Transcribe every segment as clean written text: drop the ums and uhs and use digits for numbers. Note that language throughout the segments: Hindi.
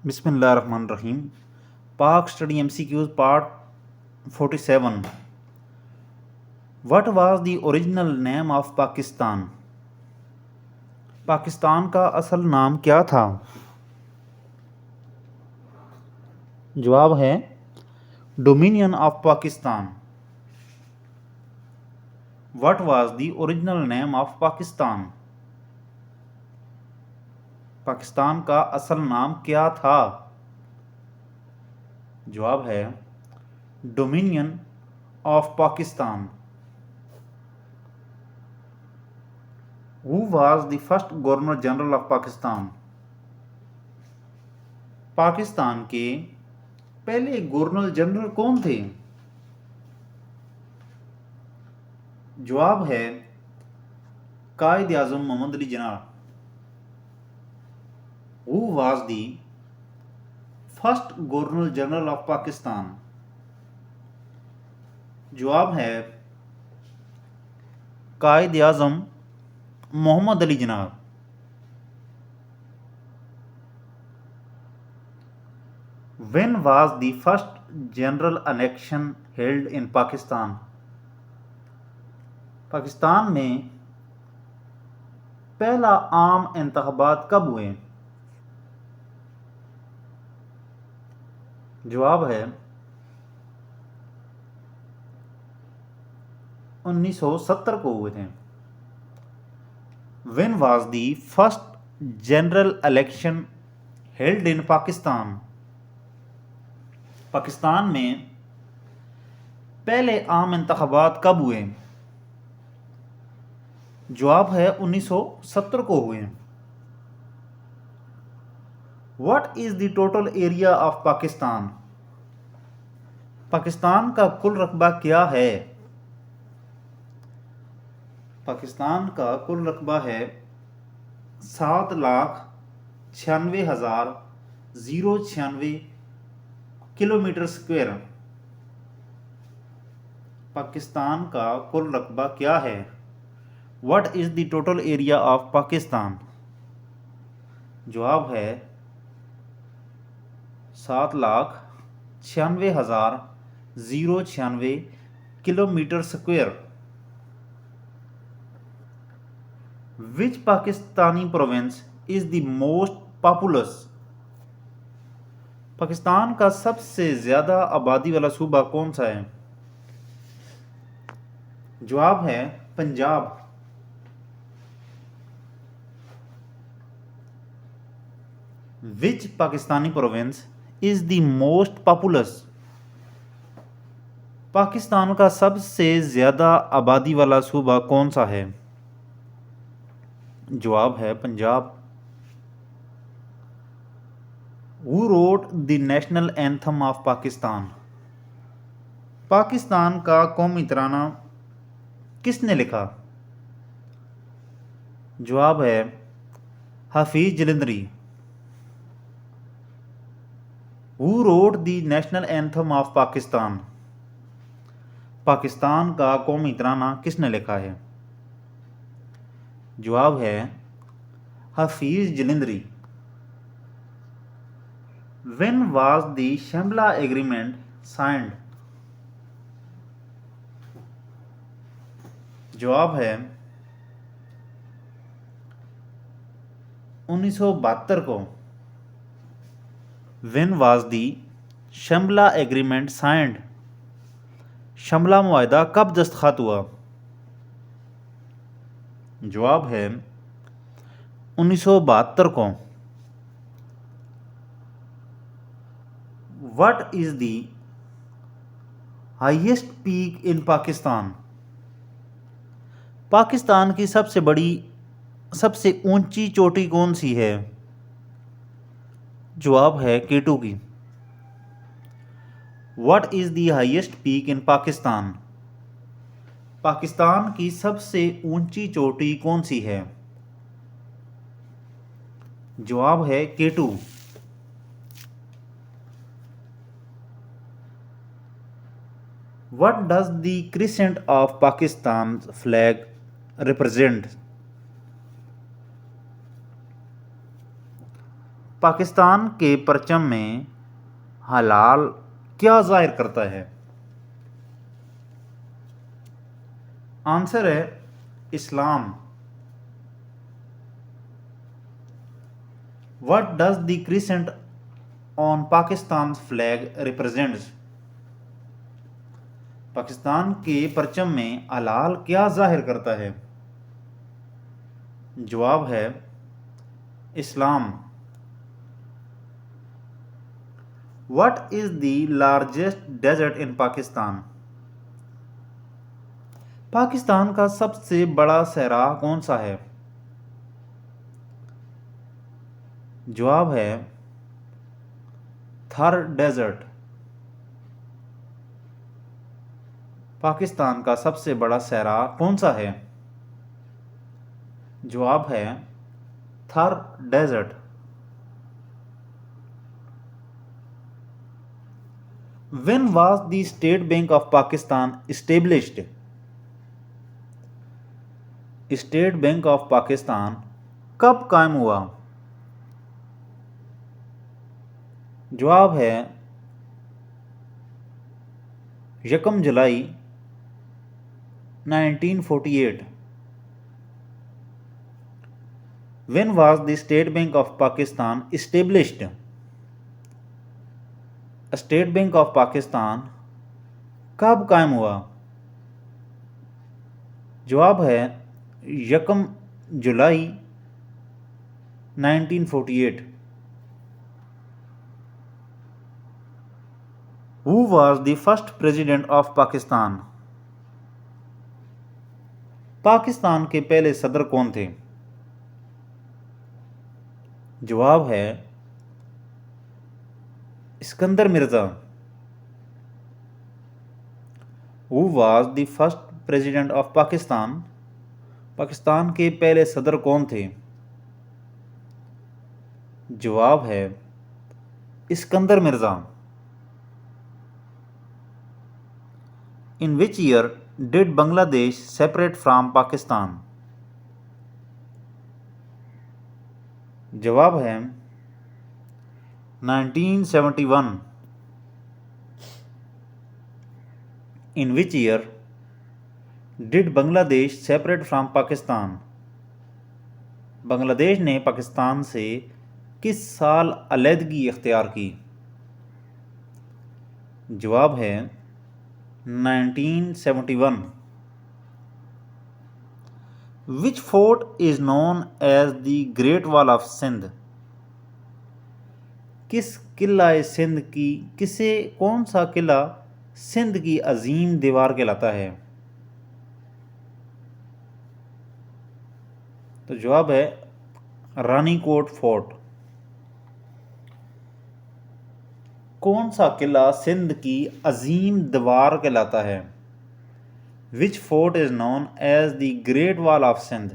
बिस्मिल्लाहिर्रहमानिर्रहीम। पाक study MCQs part 47। What was the original name of Pakistan? Pakistan का असल नाम क्या था? जवाब है dominion of Pakistan. What was the original name of Pakistan? Pakistan का असल नाम क्या था? जवाब है dominion of Pakistan. Who was the first governor general of Pakistan? Pakistan के पहले गवर्नर जनरल कौन थे? जवाब है कायद आजम Mohammad Ali Jinnah. Who was the first governor general of Pakistan? जवाब है कायद आजम Mohammad Ali Jinnah. When was the first general election held in Pakistan? Pakistan में पहला आम इंतखाबात कब हुए? जवाब है 1970 को हुए थे। When was the first general election held in Pakistan? Pakistan में पहले आम इंतखाबात कब हुए? जवाब है 1970 को हुए। What is the total area of Pakistan? Pakistan का कुल रकबा क्या है? पाकिस्तान का कुल रकबा है 7,96,096 किलोमीटर स्क्वायर। पाकिस्तान का कुल रकबा क्या है? What is the total area of Pakistan? जवाब है 7,96,096 kilometre square. Which Pakistani province is the most populous? Pakistan का सबसे ज़्यादा आबादी वाला सूबा कौन सा है? जवाब है Punjab. Which Pakistani province is the most populous? Pakistan का सबसे ज़्यादा आबादी वाला सूबा कौन सा है? जवाब है Punjab. Who wrote the national anthem of Pakistan? Pakistan का कौमी तराना किसने लिखा? जवाब है हाफिज Jalandhari. Who wrote the national anthem of Pakistan? Pakistan का कौमी तराना किसने लिखा है? जवाब है हाफिज Jalandhari. When was the Shimla Agreement signed? जवाब है 1972 को। When was the Shimla Agreement signed? Shimla मुआहदा कब दस्तखत हुआ? जवाब है 1972 को। What is the highest peak in Pakistan? Pakistan की सबसे ऊंची चोटी कौन सी है? जवाब है K2 की। What is the highest peak in Pakistan? Pakistan की सबसे ऊंची चोटी कौन सी है? जवाब है K2। What does the crescent of Pakistan's flag represent? Pakistan के परचम में हलाल क्या जाहिर करता है? आंसर है इस्लाम। What does the crescent on Pakistan's flag represents? Pakistan के परचम में हलाल क्या जाहिर करता है? जवाब है इस्लाम। What is the largest desert in Pakistan? Pakistan का सबसे बड़ा सहरा कौन सा है? जवाब है थर डेजर्ट। पाकिस्तान का सबसे बड़ा सहरा कौन सा है? जवाब है Thar desert. When was the State Bank of Pakistan established? State Bank of Pakistan कब कायम हुआ? जवाब है 1 जुलाई 1948। When was the State Bank of Pakistan established? State Bank of Pakistan कब कायम हुआ? जवाब है 1 जुलाई 1948। Who was the first president of Pakistan? Pakistan के पहले सदर कौन थे? जवाब है Sikandar Mirza. Who was the first president of Pakistan? Pakistan के पहले सदर कौन थे? जवाब है Sikandar Mirza. In which year did Bangladesh separate from Pakistan? जवाब है 1971। In which year did Bangladesh separate from Pakistan? Bangladesh ने पाकिस्तान से किस साल अलहदगी इख्तियार की? जवाब है 1971। Which fort is known as the Great Wall of Sindh? किस किला सिंध की कौन सा किला सिंध की अजीम दीवार कहलाता है? तो जवाब है रानीकोट फोर्ट। कौन सा किला सिंध की अजीम दीवार कहलाता है? Which fort is known as the Great Wall of Sindh?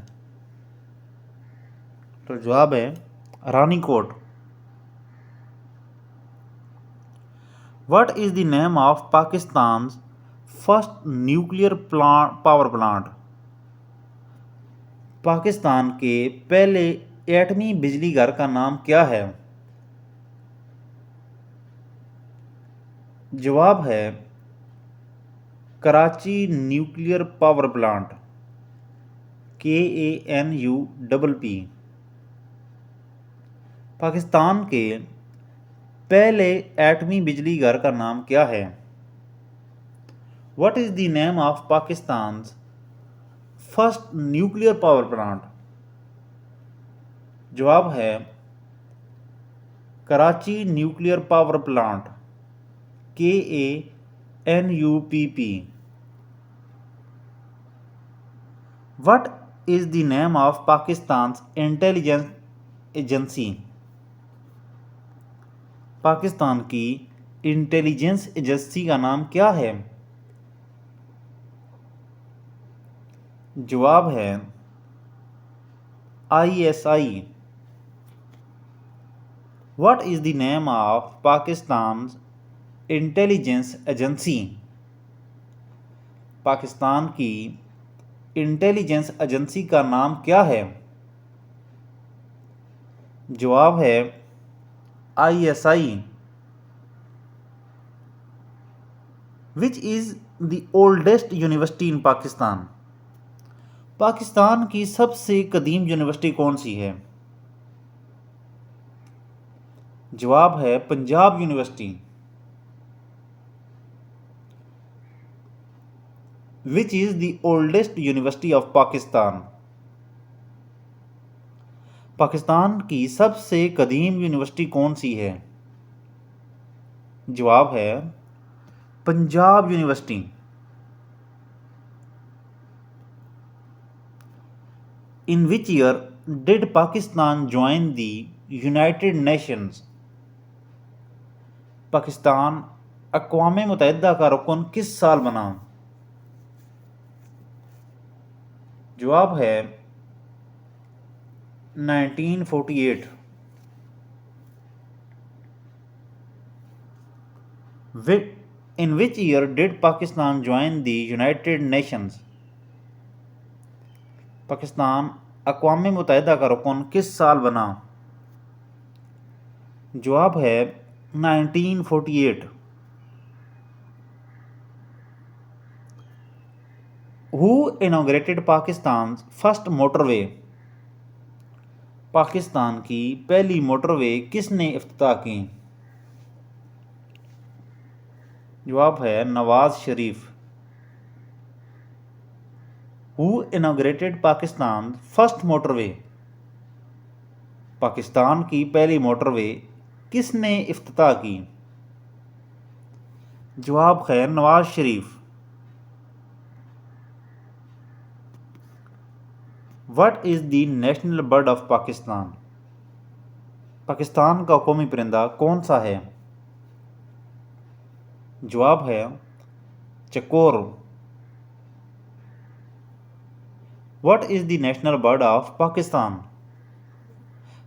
तो जवाब है Ranikot. What is the name of Pakistan's first nuclear power plant? Pakistan के पहले एटमी बिजली घर का नाम क्या है? जवाब है Karachi nuclear power plant KANUPP। Pakistan के पहले एटमी बिजली घर का नाम क्या है? What is the name of Pakistan's first nuclear power plant? जवाब है Karachi nuclear power plant KANUPP। What is the name of Pakistan's intelligence agency? Pakistan की इंटेलिजेंस एजेंसी का नाम क्या है? जवाब है ISI। What is the name of Pakistan's intelligence agency? Pakistan की इंटेलिजेंस एजेंसी का नाम क्या है? जवाब है ISI. Which is the oldest university in Pakistan? Pakistan की सबसे कदीम यूनिवर्सिटी कौन सी है? जवाब है Punjab university. Which is the oldest university of Pakistan? Pakistan की सबसे कदीम यूनिवर्सिटी कौन सी है? जवाब है Punjab university. In which year did Pakistan join the United Nations? Pakistan अक़वाम मुत्तहिदा का रुकन किस साल बना? जवाब है 1948। In which year did Pakistan join the United Nations? Pakistan अक़वाम मुत्तहिदा का रुकन किस साल बना? जवाब है 1948। Who inaugurated Pakistan's first motorway? Pakistan की पहली मोटरवे किसने इफ्तिताह की? जवाब है Nawaz Sharif. Who inaugurated Pakistan's first motorway? Pakistan की पहली मोटरवे किसने इफ्तिताह की? जवाब है Nawaz Sharif. What is the national bird of Pakistan? Pakistan का कौमी परिंदा कौन सा है? जवाब है चकोर। What is the national bird of Pakistan?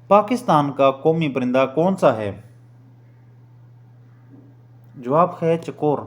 Pakistan का कौमी परिंदा कौन सा है? जवाब है चकोर।